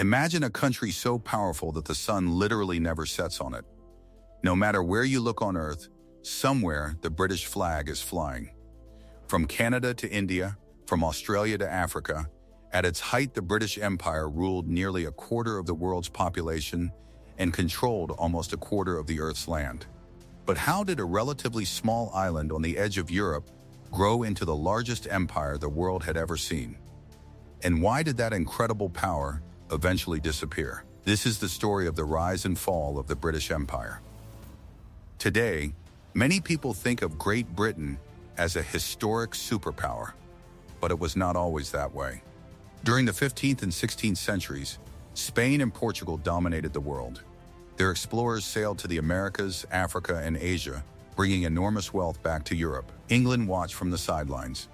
Imagine a country so powerful that the sun literally never sets on it. No matter where you look on Earth, somewhere the British flag is flying. From Canada to India, from Australia to Africa, at its height the British Empire ruled nearly a quarter of the world's population and controlled almost a quarter of the Earth's land. But how did a relatively small island on the edge of Europe grow into the largest empire the world had ever seen? And why did that incredible power eventually disappear? This is the story of the rise and fall of the British Empire. Today, many people think of Great Britain as a historic superpower, but it was not always that way. During the 15th and 16th centuries, Spain and Portugal dominated the world. Their explorers sailed to the Americas, Africa, and Asia, bringing enormous wealth back to Europe. England watched from the sidelines.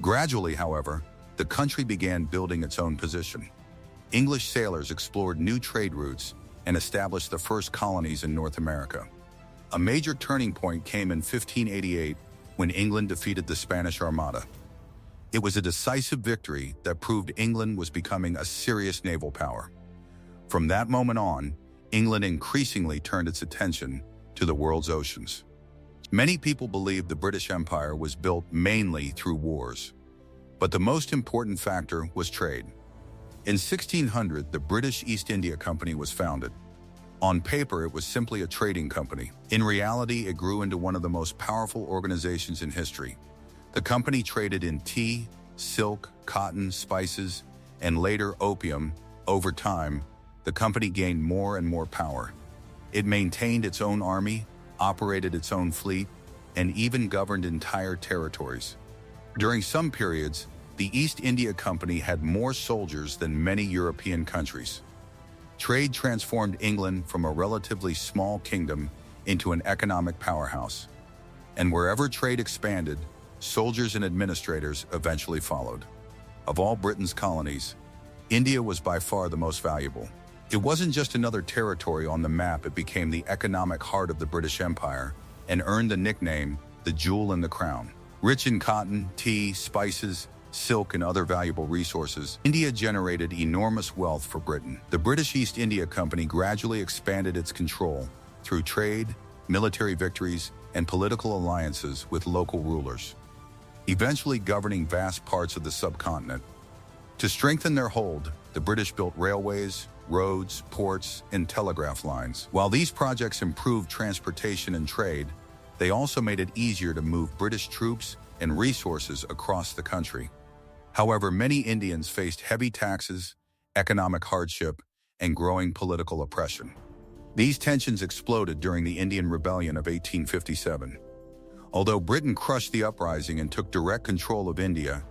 Gradually, however, the country began building its own position. English sailors explored new trade routes and established the first colonies in North America. A major turning point came in 1588 when England defeated the Spanish Armada. It was a decisive victory that proved England was becoming a serious naval power. From that moment on, England increasingly turned its attention to the world's oceans. Many people believe the British Empire was built mainly through wars, but the most important factor was trade. In 1600, the British East India Company was founded. On paper, it was simply a trading company. In reality, it grew into one of the most powerful organizations in history. The company traded in tea, silk, cotton, spices, and later opium. Over time, the company gained more and more power. It maintained its own army, operated its own fleet, and even governed entire territories. During some periods, the East India Company had more soldiers than many European countries. Trade transformed England from a relatively small kingdom into an economic powerhouse. And wherever trade expanded, soldiers and administrators eventually followed. Of all Britain's colonies, India was by far the most valuable. It wasn't just another territory on the map, it became the economic heart of the British Empire and earned the nickname the Jewel in the Crown. Rich in cotton, tea, spices, silk, and other valuable resources, India generated enormous wealth for Britain. The British East India Company gradually expanded its control through trade, military victories, and political alliances with local rulers, eventually governing vast parts of the subcontinent. To strengthen their hold, the British built railways, roads, ports, and telegraph lines. While these projects improved transportation and trade, they also made it easier to move British troops and resources across the country. However, many Indians faced heavy taxes, economic hardship, and growing political oppression. These tensions exploded during the Indian Rebellion of 1857. Although Britain crushed the uprising and took direct control of India,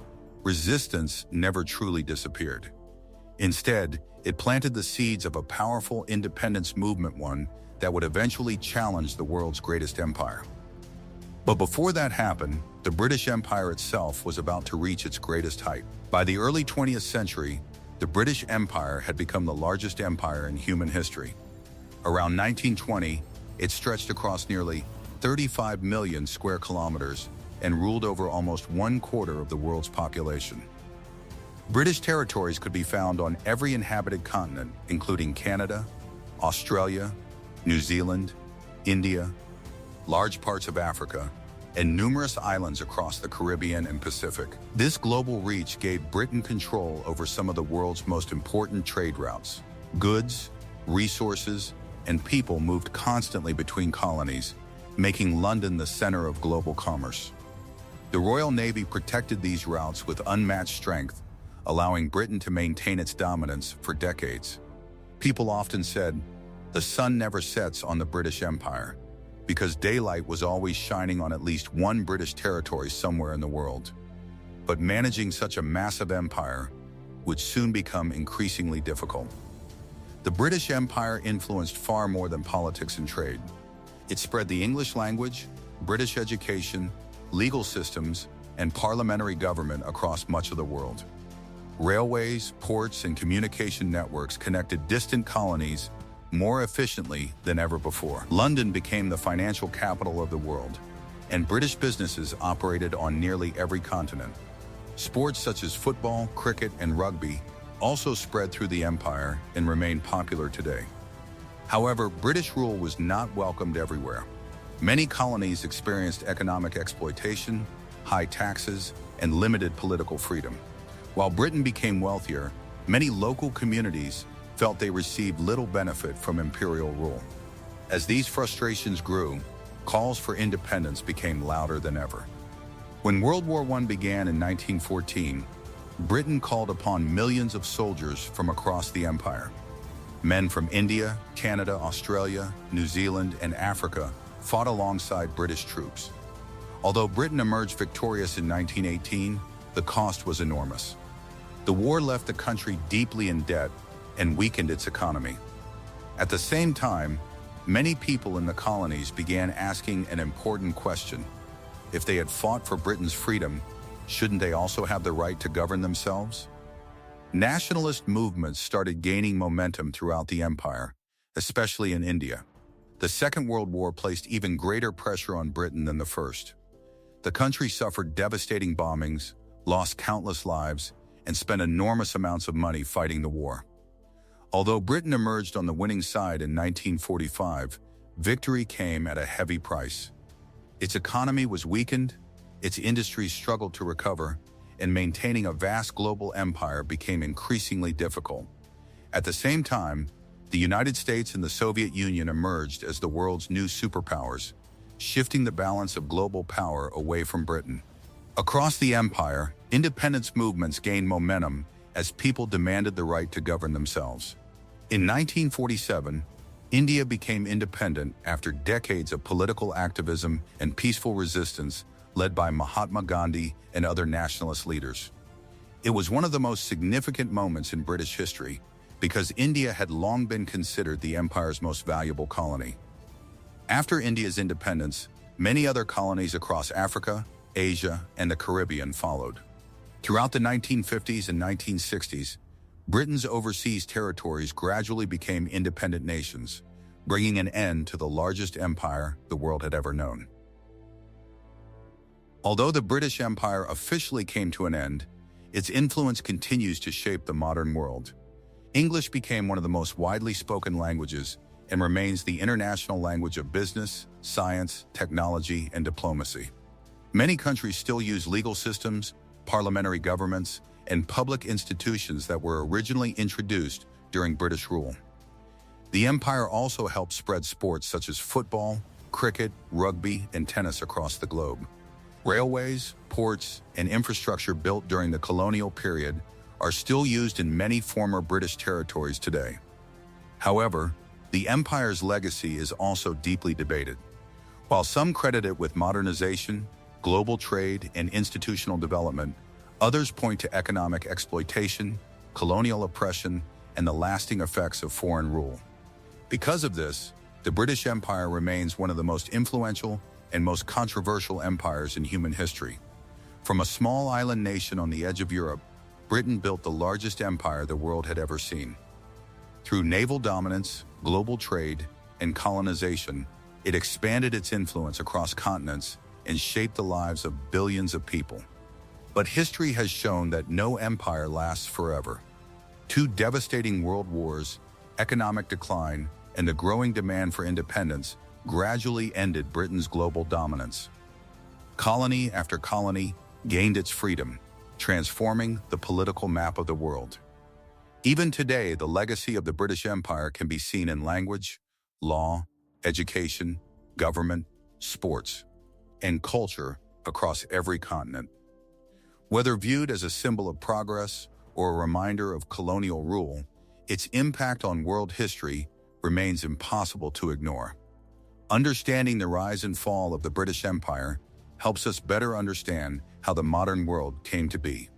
resistance never truly disappeared. Instead, it planted the seeds of a powerful independence movement, one that would eventually challenge the world's greatest empire. But before that happened, the British Empire itself was about to reach its greatest height. By the early 20th century, the British Empire had become the largest empire in human history. Around 1920, it stretched across nearly 35 million square kilometers and ruled over almost 1/4 of the world's population. British territories could be found on every inhabited continent, including Canada, Australia, New Zealand, India, large parts of Africa, and numerous islands across the Caribbean and Pacific. This global reach gave Britain control over some of the world's most important trade routes. Goods, resources, and people moved constantly between colonies, making London the center of global commerce. The Royal Navy protected these routes with unmatched strength, allowing Britain to maintain its dominance for decades. People often said, the sun never sets on the British Empire, because daylight was always shining on at least one British territory somewhere in the world. But managing such a massive empire would soon become increasingly difficult. The British Empire influenced far more than politics and trade. It spread the English language, British education, legal systems, and parliamentary government across much of the world. Railways, ports, and communication networks connected distant colonies more efficiently than ever before. London became the financial capital of the world, and British businesses operated on nearly every continent. Sports such as football, cricket, and rugby also spread through the empire and remain popular today. However, British rule was not welcomed everywhere. Many colonies experienced economic exploitation, high taxes, and limited political freedom. While Britain became wealthier, many local communities felt they received little benefit from imperial rule. As these frustrations grew, calls for independence became louder than ever. When World War I began in 1914, Britain called upon millions of soldiers from across the empire. Men from India, Canada, Australia, New Zealand, and Africa fought alongside British troops. Although Britain emerged victorious in 1918, the cost was enormous. The war left the country deeply in debt and weakened its economy. At the same time, many people in the colonies began asking an important question. If they had fought for Britain's freedom, shouldn't they also have the right to govern themselves? Nationalist movements started gaining momentum throughout the empire, especially in India. The Second World War placed even greater pressure on Britain than the First. The country suffered devastating bombings, lost countless lives, and spent enormous amounts of money fighting the war. Although Britain emerged on the winning side in 1945, victory came at a heavy price. Its economy was weakened, its industries struggled to recover, and maintaining a vast global empire became increasingly difficult. At the same time, the United States and the Soviet Union emerged as the world's new superpowers, shifting the balance of global power away from Britain. Across the empire, independence movements gained momentum as people demanded the right to govern themselves. In 1947, India became independent after decades of political activism and peaceful resistance led by Mahatma Gandhi and other nationalist leaders. It was one of the most significant moments in British history because India had long been considered the empire's most valuable colony. After India's independence, many other colonies across Africa, Asia, and the Caribbean followed. Throughout the 1950s and 1960s, Britain's overseas territories gradually became independent nations, bringing an end to the largest empire the world had ever known. Although the British Empire officially came to an end, its influence continues to shape the modern world. English became one of the most widely spoken languages and remains the international language of business, science, technology, and diplomacy. Many countries still use legal systems, parliamentary governments, and public institutions that were originally introduced during British rule. The empire also helped spread sports such as football, cricket, rugby, and tennis across the globe. Railways, ports, and infrastructure built during the colonial period are still used in many former British territories today. However, the empire's legacy is also deeply debated. While some credit it with modernization, global trade, and institutional development, others point to economic exploitation, colonial oppression, and the lasting effects of foreign rule. Because of this, the British Empire remains one of the most influential and most controversial empires in human history. From a small island nation on the edge of Europe, Britain built the largest empire the world had ever seen. Through naval dominance, global trade, and colonization, it expanded its influence across continents and shaped the lives of billions of people. But history has shown that no empire lasts forever. Two devastating world wars, economic decline, and the growing demand for independence gradually ended Britain's global dominance. Colony after colony gained its freedom, transforming the political map of the world. Even today, the legacy of the British Empire can be seen in language, law, education, government, sports, and culture across every continent. Whether viewed as a symbol of progress or a reminder of colonial rule, its impact on world history remains impossible to ignore. Understanding the rise and fall of the British Empire helps us better understand how the modern world came to be.